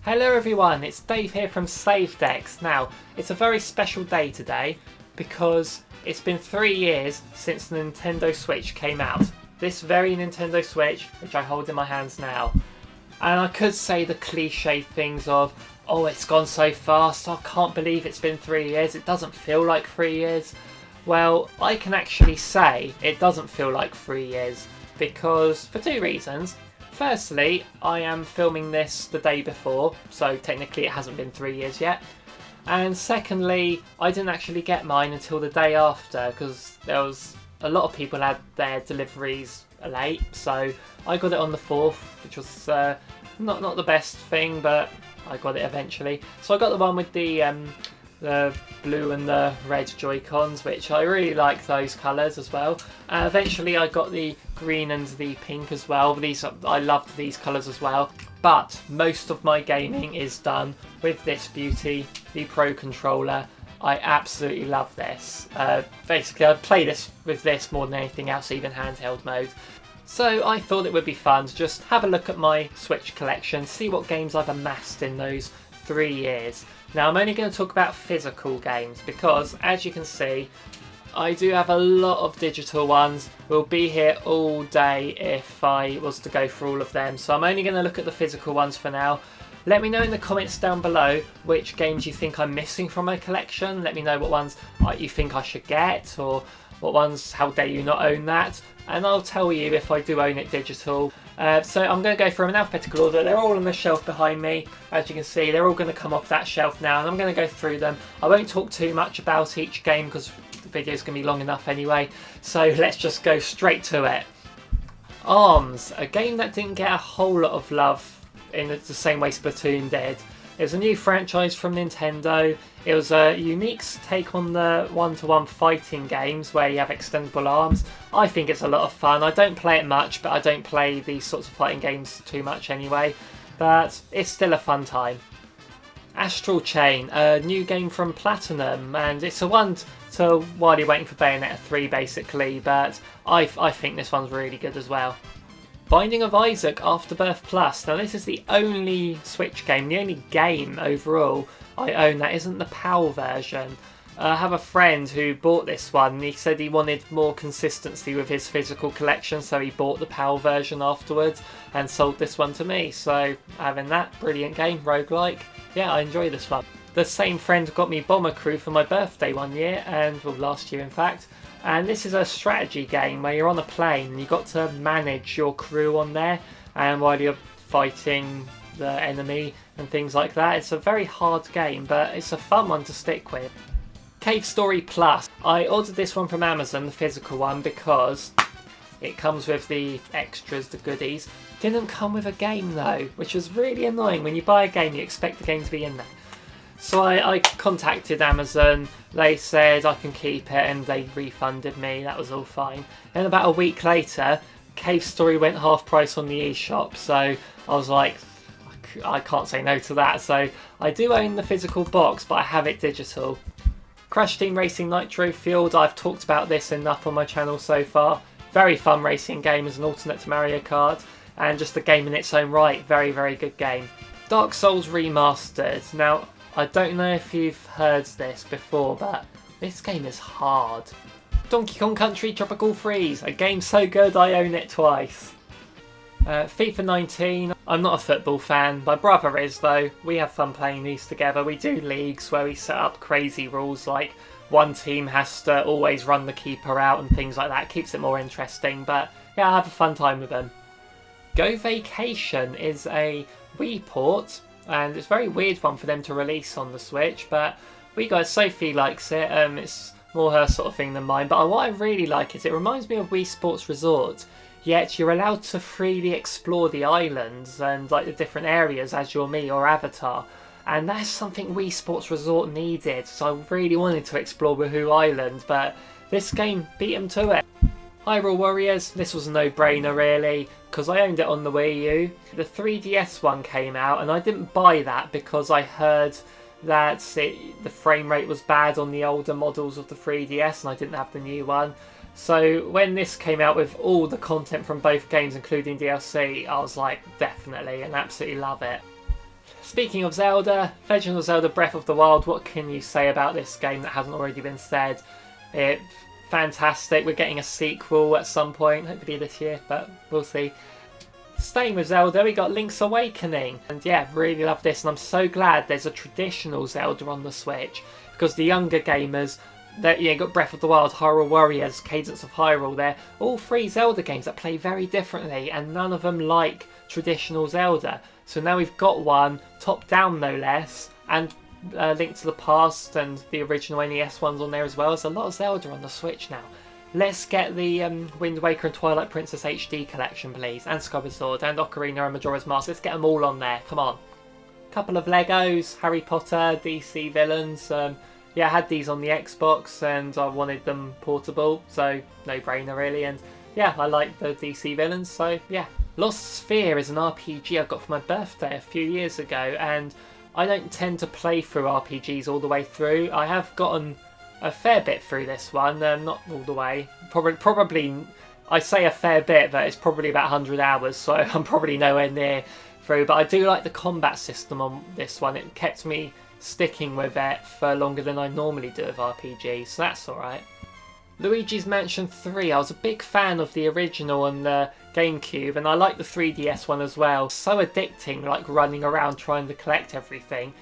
Hello everyone, it's Dave here from Save Decks. Now, it's a very special day today because it's been 3 years since the Nintendo Switch came out. This very Nintendo Switch, which I hold in my hands now. And I could say the cliche things of, oh, it's gone so fast, I can't believe it's been 3 years, it doesn't feel like 3 years. Well, I can actually say it doesn't feel like 3 years because, for two reasons. Firstly, I am filming this the day before, so technically it hasn't been 3 years yet. And secondly, I didn't actually get mine until the day after because there was a lot of people had their deliveries late, so I got it on the 4th, which was not the best thing, but I got it eventually. So I got the one with the blue and the red Joy-Cons, which I really like those colours as well. Eventually I got the green and the pink as well. I loved these colours as well. But most of my gaming is done with this beauty, the Pro Controller. I absolutely love this. Basically I play this with this more than anything else, even handheld mode. So I thought it would be fun to just have a look at my Switch collection, see what games I've amassed in those 3 years. Now I'm only going to talk about physical games because, as you can see, I do have a lot of digital ones. We'll be here all day if I was to go through all of them, so I'm only going to look at the physical ones for now. Let me know in the comments down below which games you think I'm missing from my collection. Let me know what ones you think I should get, or what ones, how dare you not own that, and I'll tell you if I do own it digital. So I'm going to go through them in alphabetical order. They're all on the shelf behind me. As you can see, they're all going to come off that shelf now, and I'm going to go through them. I won't talk too much about each game because the video's going to be long enough anyway, so let's just go straight to it. ARMS, a game that didn't get a whole lot of love in the same way Splatoon did. It was a new franchise from Nintendo. It was a unique take on the one-to-one fighting games where you have extendable arms. I think it's a lot of fun. I don't play it much, but I don't play these sorts of fighting games too much anyway. But it's still a fun time. Astral Chain, a new game from Platinum, and it's a one to while you're waiting for Bayonetta 3 basically, but I think this one's really good as well. Binding of Isaac Afterbirth Plus. Now this is the only Switch game, the only game overall I own that isn't the PAL version. I have a friend who bought this one and he said he wanted more consistency with his physical collection, so he bought the PAL version afterwards and sold this one to me. So having that, brilliant game, roguelike. Yeah, I enjoy this one. The same friend got me Bomber Crew for my birthday one year, and well, last year in fact. And this is a strategy game where you're on a plane and you've got to manage your crew on there, and while you're fighting the enemy and things like that. It's a very hard game, but it's a fun one to stick with. Cave Story Plus. I ordered this one from Amazon, the physical one, because it comes with the extras, the goodies. Didn't come with a game though, which was really annoying. When you buy a game, you expect the game to be in there. So I contacted Amazon, they said I can keep it and they refunded me, that was all fine. Then about a week later, Cave Story went half price on the eShop, so I was like, I can't say no to that. So I do own the physical box, but I have it digital. Crash Team Racing Nitro Fueled, I've talked about this enough on my channel so far. Very fun racing game as an alternate to Mario Kart, and just a game in its own right, very, very good game. Dark Souls Remastered. Now, I don't know if you've heard this before, but this game is hard. Donkey Kong Country Tropical Freeze, a game so good I own it twice. FIFA 19, I'm not a football fan, my brother is though. We have fun playing these together. We do leagues where we set up crazy rules like one team has to always run the keeper out and things like that. It keeps it more interesting, but yeah, I have a fun time with them. Go Vacation is a Wii port, and it's a very weird one for them to release on the Switch, but Sophie likes it. It's more her sort of thing than mine, but what I really like is it reminds me of Wii Sports Resort, yet you're allowed to freely explore the islands and like the different areas as your Mii or avatar, and that's something Wii Sports Resort needed, so I really wanted to explore Woohoo Island, but this game beat them to it. Hyrule Warriors, this was a no-brainer really, because I owned it on the Wii U. The 3DS one came out and I didn't buy that because I heard that the frame rate was bad on the older models of the 3DS and I didn't have the new one. So when this came out with all the content from both games including DLC, I was like, definitely, and absolutely love it. Speaking of Zelda, Legend of Zelda Breath of the Wild, what can you say about this game that hasn't already been said? It's fantastic. We're getting a sequel at some point, hopefully this year, but we'll see. Staying with Zelda, we got Link's Awakening. And yeah, really love this, and I'm so glad there's a traditional Zelda on the Switch, because the younger gamers, you got Breath of the Wild, Hyrule Warriors, Cadence of Hyrule, they're all three Zelda games that play very differently, and none of them like traditional Zelda. So now we've got one, top down no less, and Link to the Past and the original NES ones on there as well. There's a lot of Zelda on the Switch now. Let's get the Wind Waker and Twilight Princess HD collection, please, and Skyward Sword, and Ocarina and Majora's Mask. Let's get them all on there, come on. Couple of Legos, Harry Potter, DC villains. Yeah, I had these on the Xbox and I wanted them portable, so no brainer really. And yeah, I like the DC villains, so yeah. Lost Sphere is an RPG I got for my birthday a few years ago, and I don't tend to play through RPGs all the way through. I have gotten a fair bit through this one, not all the way. Probably, I say a fair bit, but it's probably about 100 hours, so I'm probably nowhere near through. But I do like the combat system on this one. It kept me sticking with it for longer than I normally do with RPGs, so that's alright. Luigi's Mansion 3, I was a big fan of the original on the GameCube, and I like the 3DS one as well. So addicting, like running around trying to collect everything,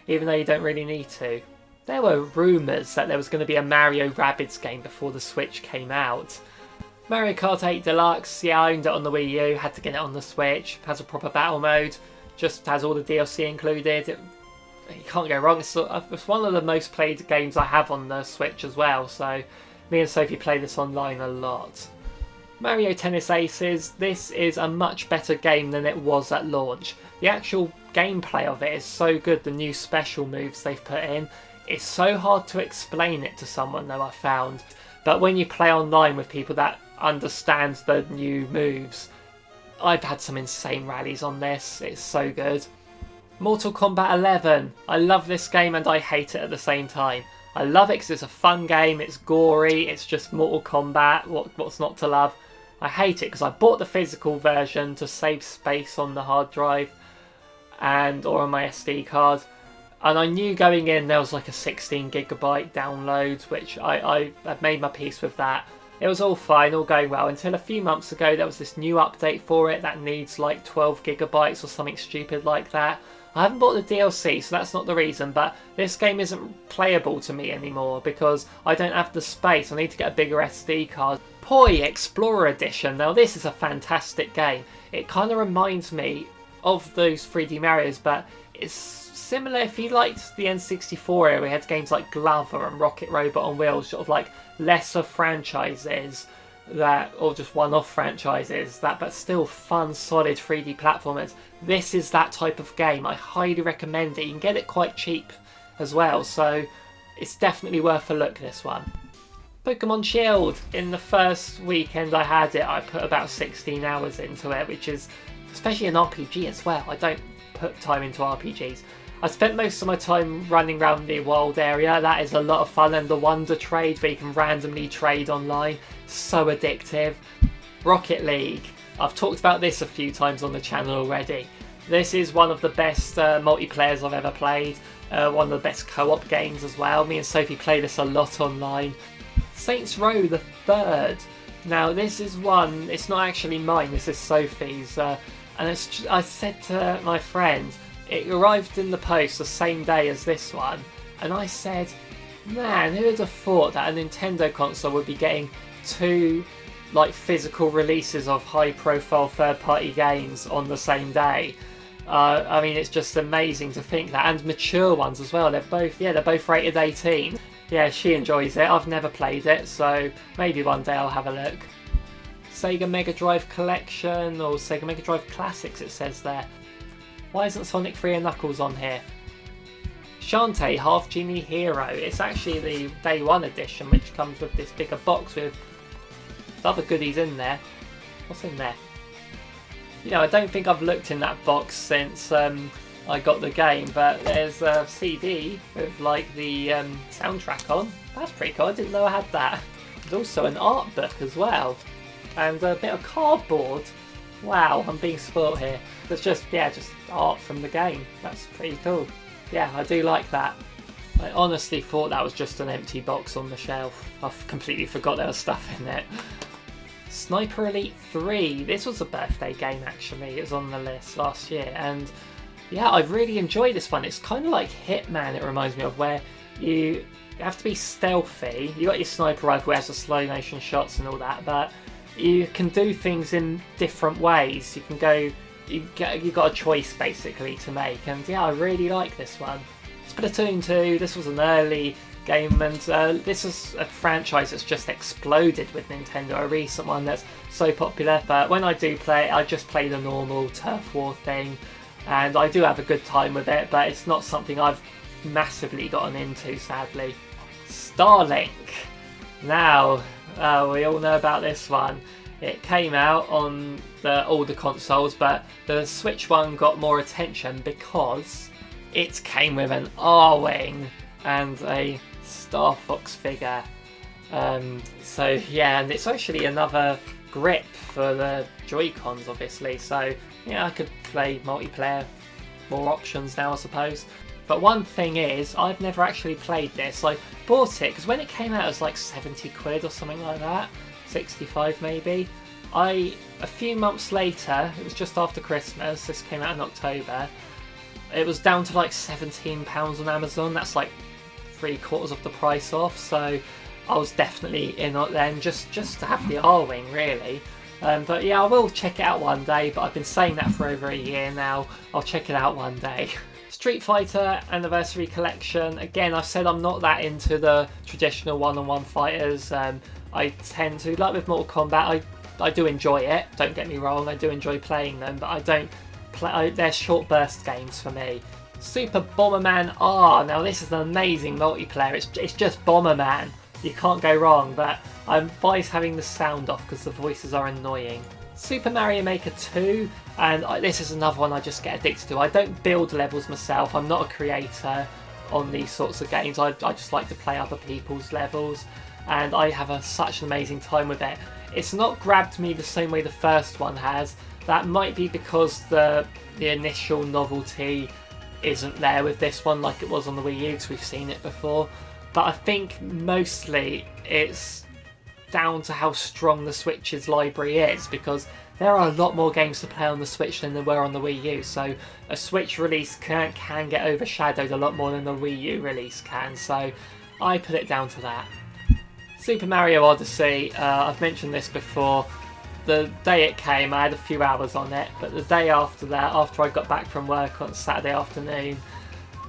even though you don't really need to. There were rumours that there was going to be a Mario Rabbids game before the Switch came out. Mario Kart 8 Deluxe, yeah, I owned it on the Wii U, had to get it on the Switch, has a proper battle mode, just has all the DLC included. You can't go wrong, it's one of the most played games I have on the Switch as well, so me and Sophie play this online a lot. Mario Tennis Aces, this is a much better game than it was at launch. The actual gameplay of it is so good, the new special moves they've put in. It's so hard to explain it to someone though, I found. But when you play online with people that understand the new moves, I've had some insane rallies on this, it's so good. Mortal Kombat 11, I love this game and I hate it at the same time. I love it because it's a fun game, it's gory, it's just Mortal Kombat, what's not to love. I hate it because I bought the physical version to save space on the hard drive or on my SD card, and I knew going in there was like a 16GB download, which I had made my peace with that. It was all fine, all going well, until a few months ago there was this new update for it that needs like 12GB or something stupid like that. I haven't bought the DLC, so that's not the reason, but this game isn't playable to me anymore because I don't have the space. I need to get a bigger SD card. Poi Explorer Edition, now this is a fantastic game. It kind of reminds me of those 3D Marios, but it's similar. If you liked the N64 era, we had games like Glover and Rocket Robot on Wheels, sort of like lesser franchises that, or just one-off franchises that, but still fun, solid 3D platformers. This is that type of game. I highly recommend it. You can get it quite cheap as well, so it's definitely worth a look, this one. Pokemon Shield. In the first weekend I had it, I put about 16 hours into it, which is, especially an RPG as well. I don't put time into RPGs. I spent most of my time running around the wild area. That is a lot of fun, and the Wonder Trade where you can randomly trade online, so addictive. Rocket League. I've talked about this a few times on the channel already. This is one of the best multiplayers I've ever played, one of the best co-op games as well. Me and Sophie play this a lot online. Saints Row the Third. Now this is one, it's not actually mine, this is Sophie's, and I said to my friend, it arrived in the post the same day as this one, and I said, man, who would have thought that a Nintendo console would be getting two like physical releases of high profile third party games on the same day. I mean, it's just amazing to think that, and mature ones as well. They're both rated 18. Yeah, she enjoys it. I've never played it, so maybe one day I'll have a look. Sega Megadrive Collection, or Sega Megadrive Classics it says there. Why isn't Sonic 3 and Knuckles on here? Shantae Half Genie Hero. It's actually the Day 1 edition, which comes with this bigger box with other goodies in there. What's in there? You know, I don't think I've looked in that box since I got the game, but there's a CD with like the soundtrack on. That's pretty cool, I didn't know I had that. There's also an art book as well, and a bit of cardboard. Wow, I'm being spoilt here. That's just art from the game. That's pretty cool. Yeah, I do like that. I honestly thought that was just an empty box on the shelf. I've completely forgot there was stuff in it. Sniper Elite 3. This was a birthday game actually. It was on the list last year, and yeah, I really enjoyed this one. It's kind of like Hitman, it reminds me of, where you have to be stealthy. You got your sniper rifle, it has the slow motion shots and all that, but you can do things in different ways. You can go, you got a choice basically to make, and yeah, I really like this one. Splatoon 2, this was an early game, and this is a franchise that's just exploded with Nintendo, a recent one that's so popular, but when I do play it, I just play the normal turf war thing, and I do have a good time with it, but it's not something I've massively gotten into, sadly. Starlink. Now, we all know about this one. It came out on all the consoles, but the Switch one got more attention because it came with an R-Wing and a Star Fox figure. So yeah, and it's actually another grip for the Joy-Cons, obviously. So yeah, I could play multiplayer, more options now, I suppose. But one thing is, I've never actually played this. I bought it because when it came out, it was like 70 quid or something like that, 65 maybe. A few months later, it was just after Christmas. This came out in October. It was down to like £17 on Amazon. That's like 3/4 of the price off. So I was definitely in it then, just to have the R-Wing, really. But yeah, I will check it out one day. But I've been saying that for over a year now. I'll check it out one day. Street Fighter Anniversary Collection. Again, I've said I'm not that into the traditional one-on-one fighters. I tend to, like with Mortal Kombat, I do enjoy it. Don't get me wrong, I do enjoy playing them, but I don't play. They're short burst games for me. Super Bomberman R. Now this is an amazing multiplayer. It's just Bomberman. You can't go wrong. But I advise having the sound off because the voices are annoying. Super Mario Maker 2, and this is another one I just get addicted to. I don't build levels myself. I'm not a creator on these sorts of games. I just like to play other people's levels, and I have such an amazing time with it. It's not grabbed me the same way the first one has. That might be because the initial novelty isn't there with this one like it was on the Wii U, because we've seen it before. But I think mostly it's down to how strong the Switch's library is, because there are a lot more games to play on the Switch than there were on the Wii U, so a Switch release can get overshadowed a lot more than the Wii U release can, so I put it down to that. Super Mario Odyssey, I've mentioned this before. The day it came, I had a few hours on it, but the day after that, after I got back from work on Saturday afternoon,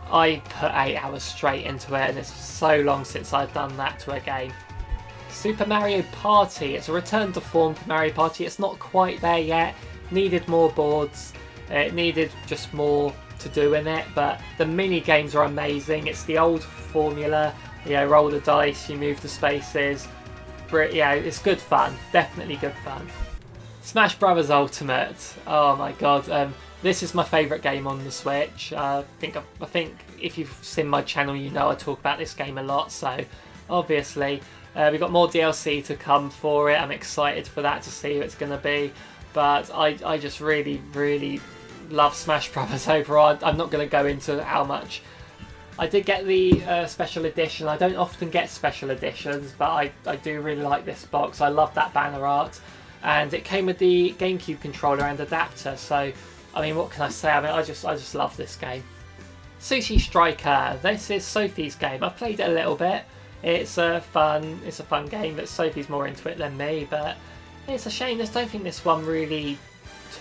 I put 8 hours straight into it, and it's so long since I've done that to a game. Super Mario Party. It's a return to form for Mario Party. It's not quite there yet. Needed more boards. It needed just more to do in it, but the mini games are amazing. It's the old formula. You know, roll the dice, you move the spaces. Yeah, it's good fun. Definitely good fun. Smash Brothers Ultimate. Oh my god. This is my favourite game on the Switch. I think if you've seen my channel, you know I talk about this game a lot. So obviously. We've got more DLC to come for it. I'm excited for that, to see who it's going to be. But I just really, really love Smash Brothers overall. I'm not going to go into how much. I did get the special edition. I don't often get special editions, but I do really like this box. I love that banner art. And it came with the GameCube controller and adapter. So, I mean, what can I say? I mean, I just love this game. Sushi Striker. This is Sophie's game. I've played it a little bit. It's a fun game, but Sophie's more into it than me, but it's a shame. I don't think this one really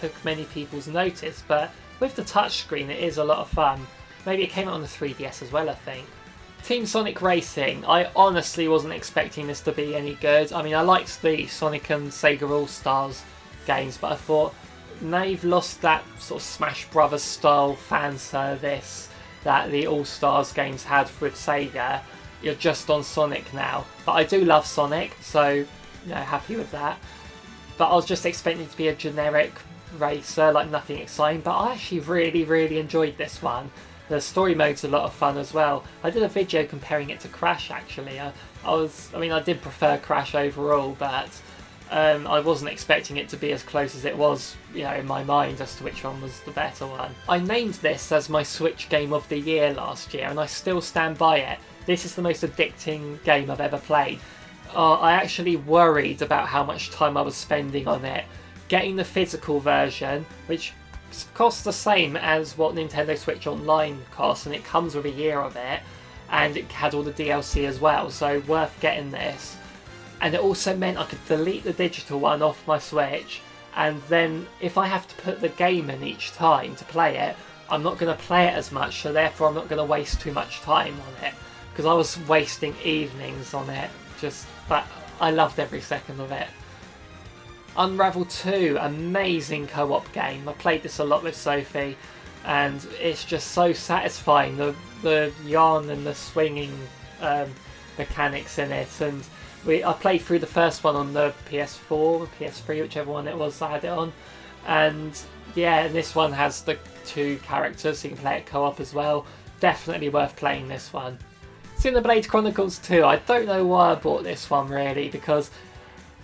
took many people's notice, but with the touchscreen it is a lot of fun. Maybe it came out on the 3DS as well, I think. Team Sonic Racing. I honestly wasn't expecting this to be any good. I mean, I liked the Sonic and Sega All-Stars games, but I thought they've lost that sort of Smash Brothers style fan service that the All-Stars games had with Sega. You're just on Sonic now, but I do love Sonic, so you know, happy with that. But I was just expecting it to be a generic racer, like nothing exciting, but I actually really, really enjoyed this one. The story mode's a lot of fun as well. I did a video comparing it to Crash actually. I did prefer Crash overall, but I wasn't expecting it to be as close as it was, you know, in my mind as to which one was the better one. I named this as my Switch Game of the Year last year, and I still stand by it. This is the most addicting game I've ever played. I actually worried about how much time I was spending on it. Getting the physical version, which costs the same as what Nintendo Switch Online costs, and it comes with a year of it, and it had all the DLC as well, so worth getting this. And it also meant I could delete the digital one off my Switch, and then if I have to put the game in each time to play it, I'm not going to play it as much, so therefore I'm not going to waste too much time on it, because I was wasting evenings on it, but I loved every second of it. Unravel 2, amazing co-op game. I played this a lot with Sophie, and it's just so satisfying, the yarn and the swinging mechanics in it. And I played through the first one on the PS4 or PS3, whichever one it was I had it on, and yeah, and this one has the 2 characters, so you can play it co-op as well. Definitely worth playing this one. Xenoblade Chronicles 2, I don't know why I bought this one really, because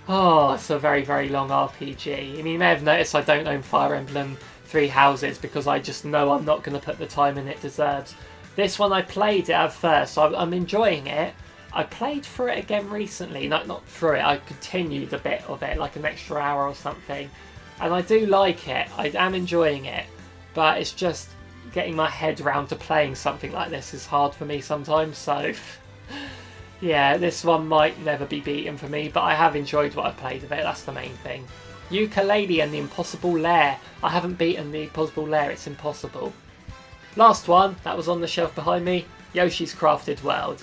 it's a very, very long RPG. I mean, you may have noticed I don't own Fire Emblem Three Houses because I just know I'm not going to put the time in it deserves. This one I played it at first, so I'm enjoying it. I played through it again recently, not through it, I continued a bit of it, like an extra hour or something. And I do like it, I am enjoying it, but it's just getting my head around to playing something like this is hard for me sometimes, so yeah, this one might never be beaten for me, but I have enjoyed what I've played of it, that's the main thing. Yooka-Laylee and the Impossible Lair. I haven't beaten the Impossible Lair, it's impossible. Last one, that was on the shelf behind me, Yoshi's Crafted World.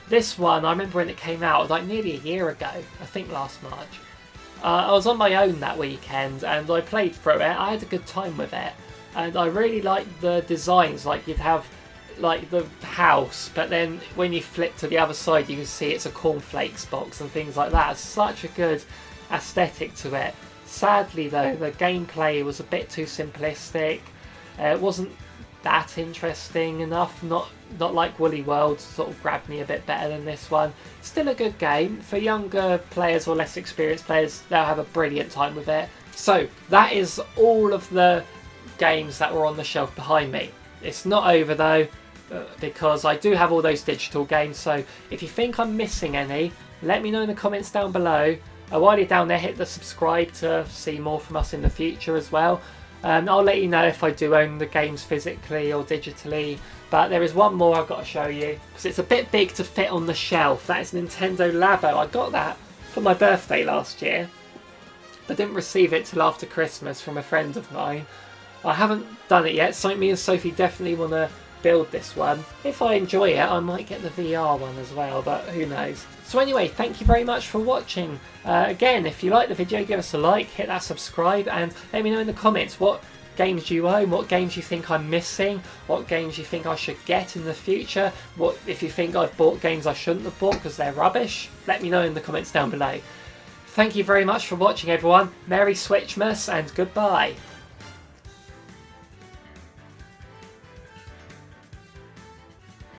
This one, I remember when it came out, like nearly a year ago, I think last March. I was on my own that weekend and I played through it, I had a good time with it. And I really liked the designs, like you'd have like the house, but then when you flip to the other side you can see it's a cornflakes box and things like that. It's such a good aesthetic to it. Sadly though, the gameplay was a bit too simplistic. It wasn't that interesting enough, not like Woolly World sort of grabbed me a bit better than this one. Still a good game. For younger players or less experienced players, they'll have a brilliant time with it. So that is all of the games that were on the shelf behind me. It's not over though, because I do have all those digital games, so if you think I'm missing any, let me know in the comments down below. While you're down there, hit the subscribe to see more from us in the future as well. I'll let you know if I do own the games physically or digitally, but there is one more I've got to show you, because it's a bit big to fit on the shelf. That is Nintendo Labo. I got that for my birthday last year, but didn't receive it till after Christmas from a friend of mine. I haven't done it yet, so me and Sophie definitely want to build this one. If I enjoy it, I might get the VR one as well, but who knows. So anyway, thank you very much for watching. Again, if you like the video, give us a like, hit that subscribe, and let me know in the comments what games you own, what games you think I'm missing, what games you think I should get in the future, what if you think I've bought games I shouldn't have bought because they're rubbish. Let me know in the comments down below. Thank you very much for watching everyone. Merry Switchmas and goodbye.